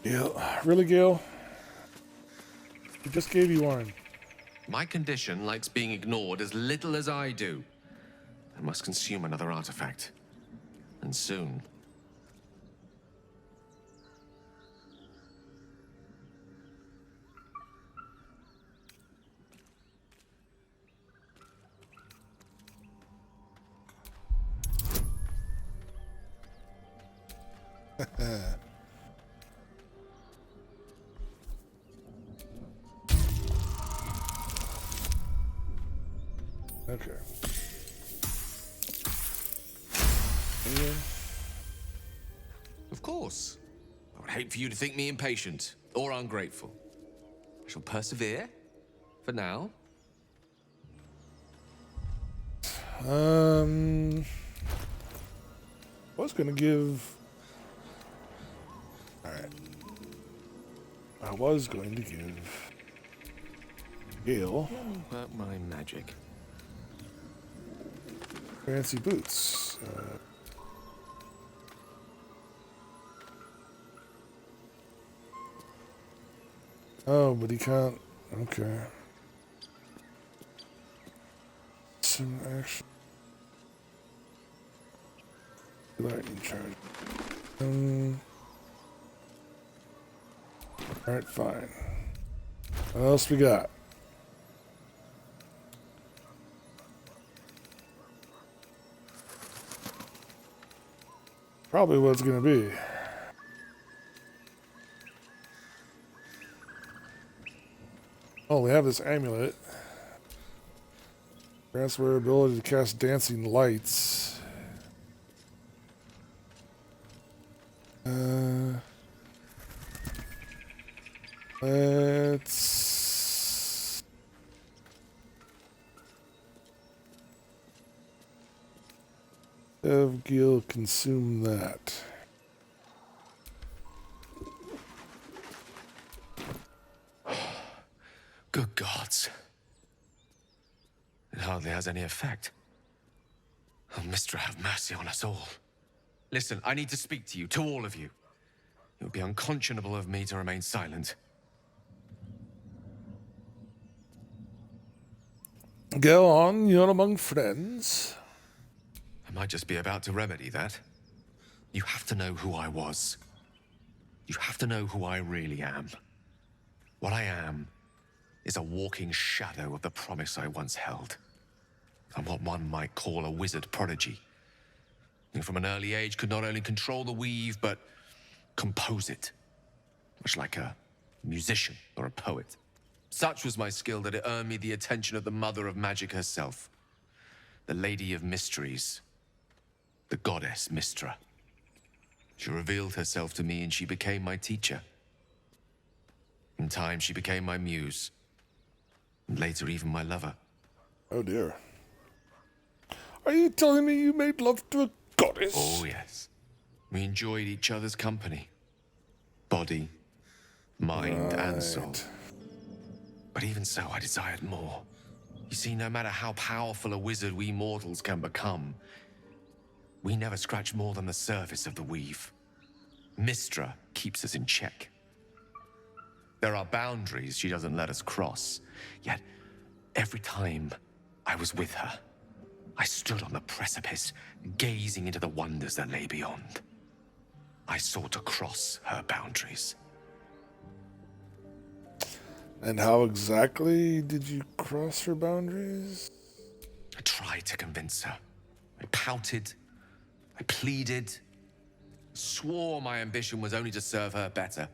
Gil, really, Gil? We just gave you one. My condition likes being ignored as little as I do. I must consume another artifact. And soon. Okay. Of course. I would hate for you to think me impatient or ungrateful. I shall persevere. For now. I was gonna give. Alright. I was going to give Gale Work my magic. fancy boots. Oh, but he can't. Okay. Some action. Lightning charge. Alright, fine. What else we got? Probably what it's gonna be. Oh, we have this amulet. Grants our ability to cast dancing lights. Let's have Gil consume that. Good gods. It hardly has any effect. Oh, Mistra, have mercy on us all. Listen, I need to speak to you, to all of you. It would be unconscionable of me to remain silent. Go on, you're among friends. I might just be about to remedy that. You have to know who I was. You have to know who I really am. What I am is a walking shadow of the promise I once held. I'm what one might call a wizard prodigy. Who from an early age could not only control the weave, but compose it. Much like a musician or a poet. Such was my skill that it earned me the attention of the mother of magic herself. The Lady of Mysteries. The goddess Mistra. She revealed herself to me and she became my teacher. In time, she became my muse. And later, even my lover. Oh dear. Are you telling me you made love to a goddess? Oh, yes. We enjoyed each other's company. Body, mind, and soul. But even so, I desired more. You see, no matter how powerful a wizard we mortals can become, we never scratch more than the surface of the weave. Mistra keeps us in check. There are boundaries she doesn't let us cross. Yet, every time I was with her, I stood on the precipice, gazing into the wonders that lay beyond. I sought to cross her boundaries. And how exactly did you cross her boundaries? I tried to convince her. I pouted. I pleaded. Swore my ambition was only to serve her better.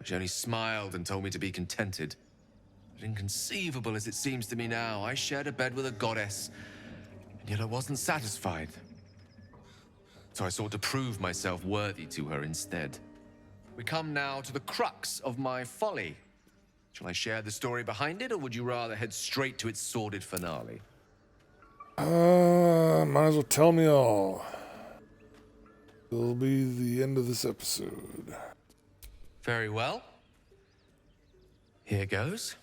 She only smiled and told me to be contented. But inconceivable as it seems to me now, I shared a bed with a goddess, and yet I wasn't satisfied. So I sought to prove myself worthy to her instead. We come now to the crux of my folly. Shall I share the story behind it, or would you rather head straight to its sordid finale? Might as well tell me all. It'll be the end of this episode. Very well. Here goes.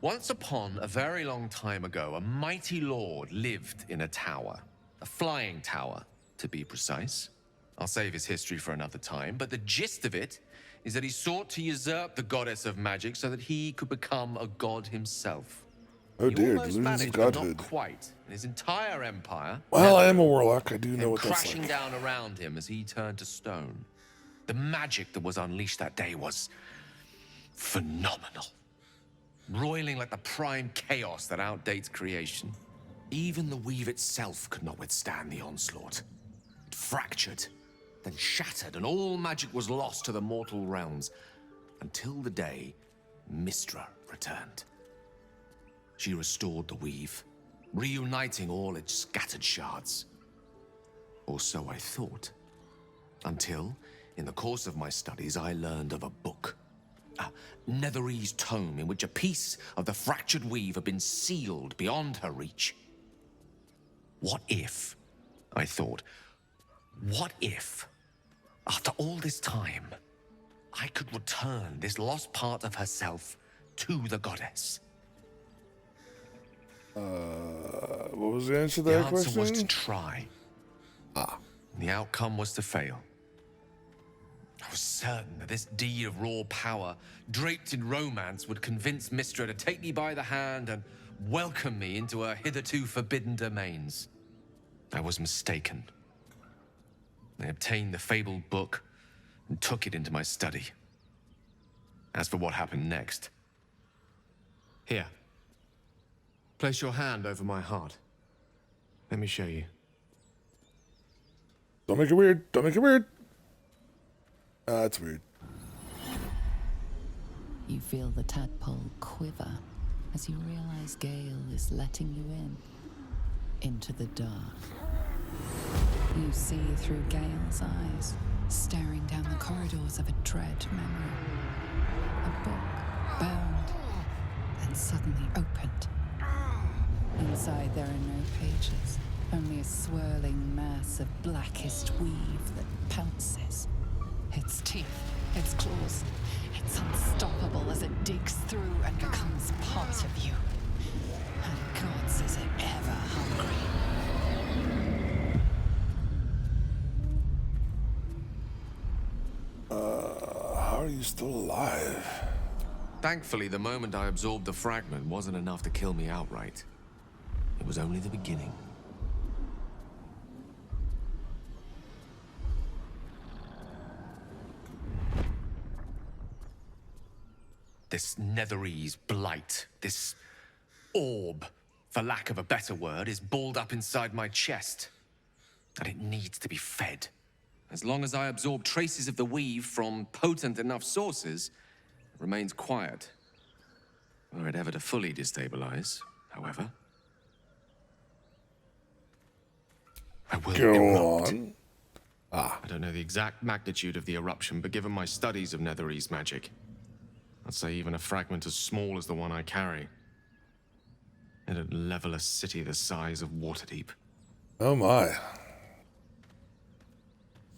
Once upon a very long time ago, a mighty lord lived in a tower. A flying tower, to be precise. I'll save his history for another time, but the gist of it is that he sought to usurp the goddess of magic so that he could become a god himself. Oh He dear, almost delusions of managed, but not godhood. quite. And his entire empire, Well, I Netherrealm, am a warlock. I do know came what that's crashing like. down around him as he turned to stone. The magic that was unleashed that day was phenomenal, roiling like the prime chaos that outdates creation. Even the weave itself could not withstand the onslaught. It fractured, then shattered, and all magic was lost to the mortal realms until the day Mystra returned. She restored the weave, reuniting all its scattered shards. Or so I thought. Until, in the course of my studies, I learned of a book. A Netherese tome in which a piece of the fractured weave had been sealed beyond her reach. What if, I thought, what if, after all this time, I could return this lost part of herself to the goddess? What was the answer to The that answer question? was to try. The outcome was to fail. I was certain that this deed of raw power, draped in romance, would convince Mystra to take me by the hand and welcome me into her hitherto forbidden domains. I was mistaken. I obtained the fabled book and took it into my study. As for what happened next... Here. Place your hand over my heart. Let me show you. Don't make it weird. Don't make it weird. That's weird. You feel the tadpole quiver as you realize Gale is letting you in, into the dark. You see through Gale's eyes, staring down the corridors of a dread memory. A book, bound, and suddenly opened. Inside there are no pages, only a swirling mass of blackest weave that pounces. Its teeth, its claws, it's unstoppable as it digs through and becomes part of you. And gods, is it ever hungry. How are you still alive? Thankfully, the moment I absorbed the fragment wasn't enough to kill me outright. It was only the beginning. This Netherese blight, this orb, for lack of a better word, is balled up inside my chest. And it needs to be fed. As long as I absorb traces of the weave from potent enough sources, it remains quiet. Were it ever to fully destabilize, however, I will Go erupt. on. I don't know the exact magnitude of the eruption, but given my studies of Netherese magic, I'd say even a fragment as small as the one I carry, it'd level a city the size of Waterdeep. Oh my.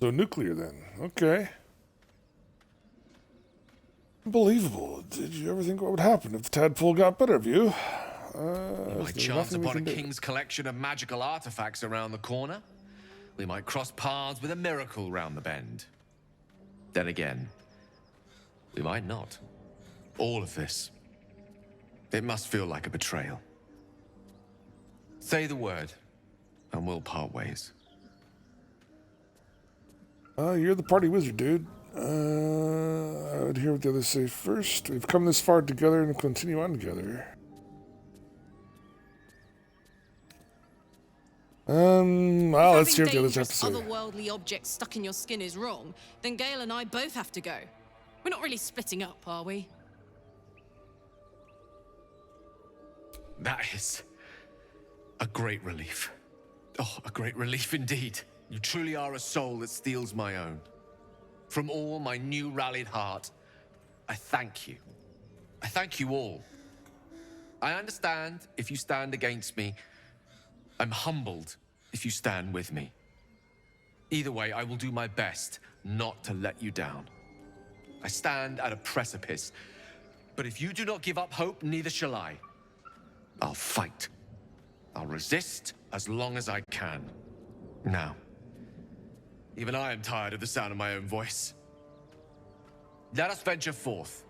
So nuclear then. Okay. Unbelievable. Did you ever think what would happen if the tadpole got better of you? We might there's chance nothing we upon a can do. king's collection of magical artifacts around the corner. We might cross paths with a miracle round the bend. Then again, we might not. All of this, it must feel like a betrayal. Say the word, and we'll part ways. You're the party wizard, dude. I would hear what the others say first. We've come this far together and continue on together. Well, let's hear what the others have to say. If having dangerous otherworldly objects stuck in your skin is wrong, then Gale and I both have to go. We're not really splitting up, are we? That is a great relief. Oh, a great relief indeed. You truly are a soul that steals my own. From all my new rallied heart, I thank you. I thank you all. I understand if you stand against me. I'm humbled if you stand with me. Either way, I will do my best not to let you down. I stand at a precipice, but if you do not give up hope, neither shall I. I'll fight. I'll resist as long as I can. Now, Even I am tired of the sound of my own voice. Let us venture forth.